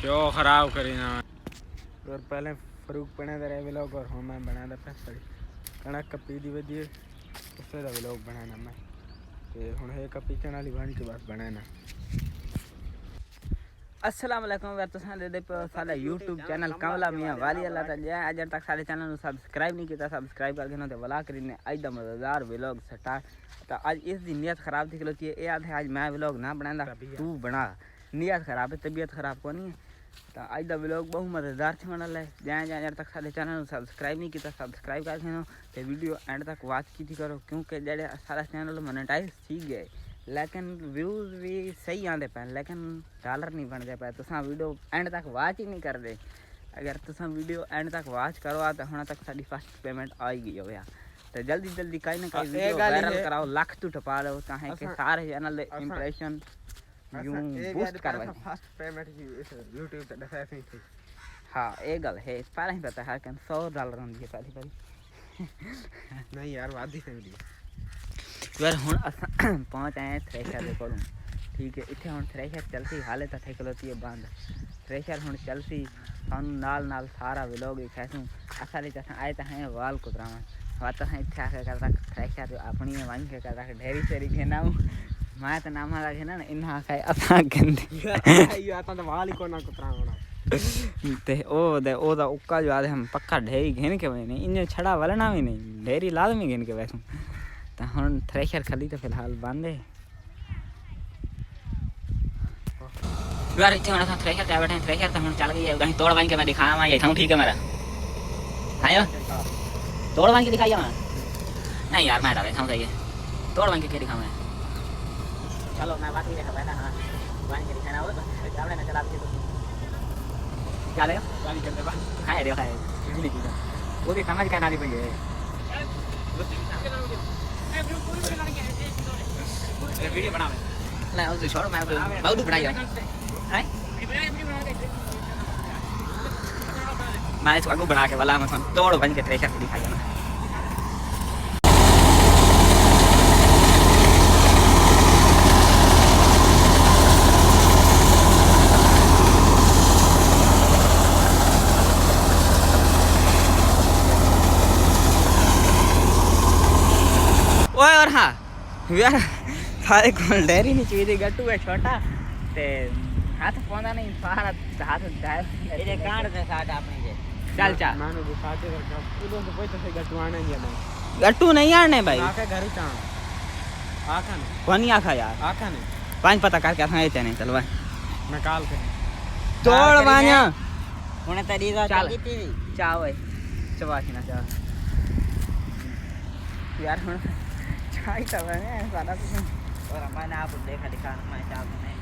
Show खराब करी ना और पहले फरूक बने दे रहे व्लॉग और हम मैं बना दे सड़ी कणक कपी दी वदी उससे दा व्लॉग बनाना मैं ते हुन है कपी चना वाली बन के बस बनाना। अस्सलाम वालेकुम वे तुसां दे साडा YouTube चैनल कमला मियां वाली अल्लाह ताला जे अजर तक साडे चैनल नु सब्सक्राइब नहीं किया सब्सक्राइब करके ना ते वला करीने आज दा मजेदार व्लॉग स्टार्ट। तो आज इस दिन नियत खराब थी खलोती है याद है आज मैं व्लॉग ना बनांदा तू बना नियत खराब है तबीयत खराब कोनी है। तो आज दा व्लॉग बहुत मजेदार थी वाला है जे अजर तक साडे चैनल नु सब्सक्राइब नहीं किया सब्सक्राइब करके ना ते वीडियो एंड तक वॉच की करो क्योंकि जेडे सारा चैनल मोनेटाइज ठीक गए लेकिन व्यूज़ भी सही आते पे लेकिन डॉलर नहीं बनते पे तुसा वीडियो एंड तक वॉच ही नहीं करते। अगर तुसा वीडियो एंड तक वॉच करो तो हुण तक साडी फर्स्ट पेमेंट आई गई हो गया तो जल्दी जल्दी कहीं ना कहीं वीडियो वायरल कराओ लाख तो टपा लो ताकि के सारे चैनल दे इंप्रेशन यूं बूस्ट करवा फर्स्ट पेमेंट की YouTube ते दफा थी। हां ये गल है पहले ही पता है कि $100 होंदी है पहली बारी नहीं यार वादी समझी यार हुण असां पहुंच आए थ्रेशर दे कोलों ठीक है इत्थे हुण थ्रेशर चलती हाले तक खलोती है बंद थ्रेशर हुण चलती सानू नाल नाल सारा व्लॉग दिखासूं असां दे आए त हैं वाल कुतरावन वात हैं इत्थे आके करदा थ्रेशर अपनी वन के करदा ढेरी सेरी घेना मैं त नाम ला घेना इन्हा खाए असां गंदी यो आता तो वाल ही कोना कुतरावना ते ओ दा उक्का जो आदे हम पक्का ढेरी घेन के वने इने छड़ा वलना भी नहीं ढेरी लाजमी घेन के वैसू तो हम थ्रेशर खली तो फिलहाल बंद है यार इतने बड़ा थ्रेशर क्या बैठे थ्रेशर तो हम चल गई है कहीं तोड़ बांध के मैं दिखाया मैं ये था ठीक है मेरा आयो तोड़ बांध के दिखाइए मैं नहीं यार मैं डाले था सही है तोड़ बांध के क्या दिखाऊं मैं चलो मैं बात ही देखा बैठा हां बांध के दिखाना हो सामने ना चला के क्या ले गाड़ी चलते बा हां देखा है बिजली की वो भी समझ के ना दी पई है वीडियो बना ले उसे छोड़ मैं बहुत बनाई है मैं इसको आगू बना के वाला मैं तोड़ बन के थ्रेशर दिखाई ना ओए और हां यार सारे को डेरी नहीं चाहिए गट्टू है छोटा ते हाथ पौंदा नहीं सारा हाथ दाय ये कांड से साथ अपने जे चल चल मानो जो साथे कर पूरो तो कोई तो गट्टू आने नहीं है गट्टू नहीं आने भाई आके घर ही ता आखा ने कोनी आखा यार आखा ने पांच पता करके था ये नहीं चल भाई मैं कॉल कर तोड़ वा냐 हुने तेरी रा चल चा ओए चबासी ना चा यार हुन चाय तो बने सारा कुछ और मैंने आप देखा दिखा मैं चाहता नहीं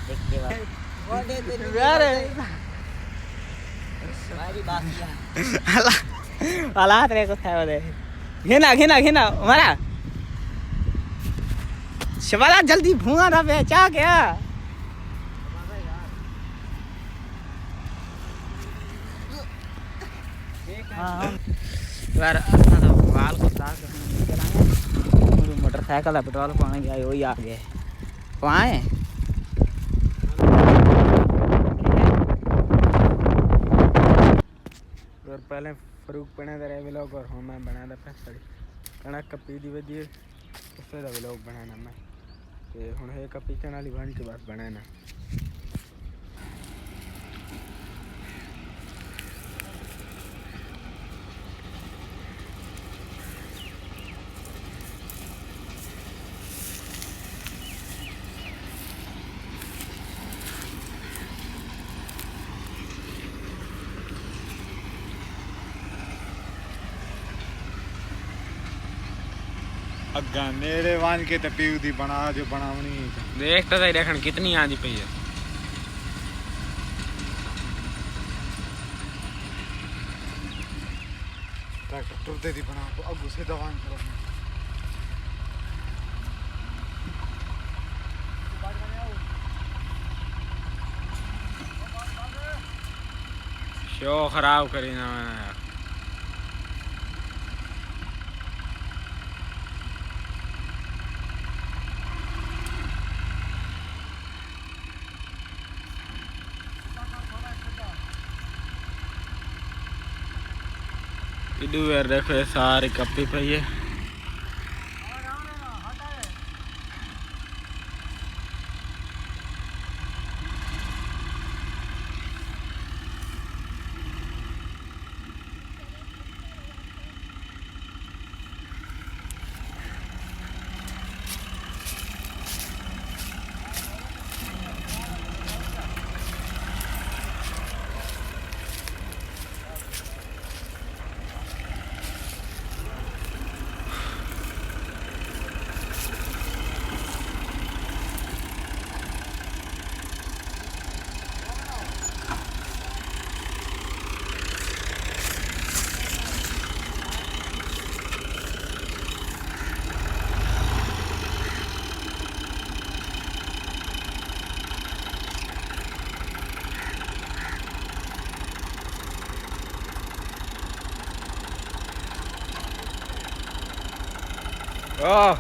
देख के वो दे दे यार हमारी बात किया वाला तेरे को था वो दे घेना घेना घेना हमारा शिवाला जल्दी भूंगा था बेचा क्या हां यार तो वाल को साफ कराएंगे मोटरसाइकिल पेट्रोल पाने गया वही आ गए वहाँ है और पहले फरूक बने दे रहे व्लॉग और हम मैं बना दे सड़ी कणक कपी दी वदी उससे दा व्लॉग बनाना मैं ते हुन है कपी चना वाली बन के बस बनाना। अग्गा नेड़े वन के ते पीऊ दी बना जो बनावनी देख तो सही देखन कितनी आंदी पई है ट्रैक्टर टुरदे दी बना तो अगू से दवान करो शो खराब करी ना मैंने इधू यार देखो ये सारी कपी पई है। Oh.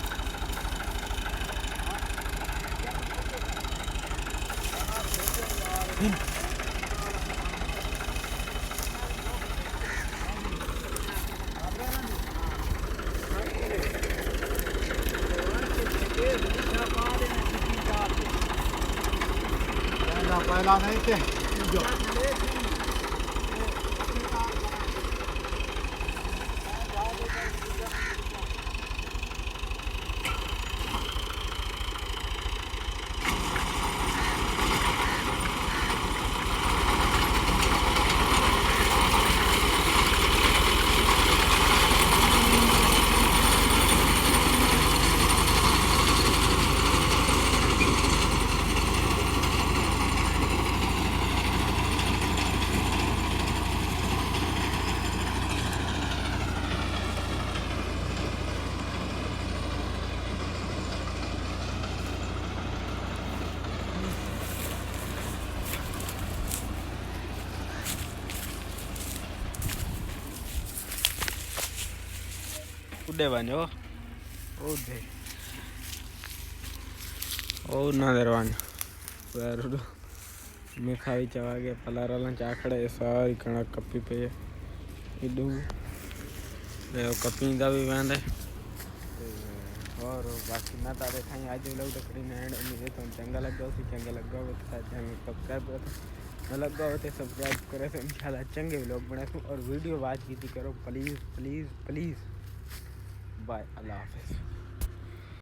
पहला नहीं थे उड़े वञो ओधे ओ ना दरवान यार मैं खाई चवा गया पलारा चाखड़े सारी कणक कपी पे इडू कपींदा भी वेंदे और बाकी मैं तारे खाई आज लोग तो खड़ी ने एंड उम्मीद तो चंगा लगा उसी चंगा लगा हो तो चैनल सब्सक्राइब करो न लगा हो तो सब्सक्राइब करे तो इंशाल्लाह चंगे व्लॉग बनाऊं और वीडियो वॉच की करो प्लीज़ प्लीज़ प्लीज़ बाय अल्लाह हाफिज़।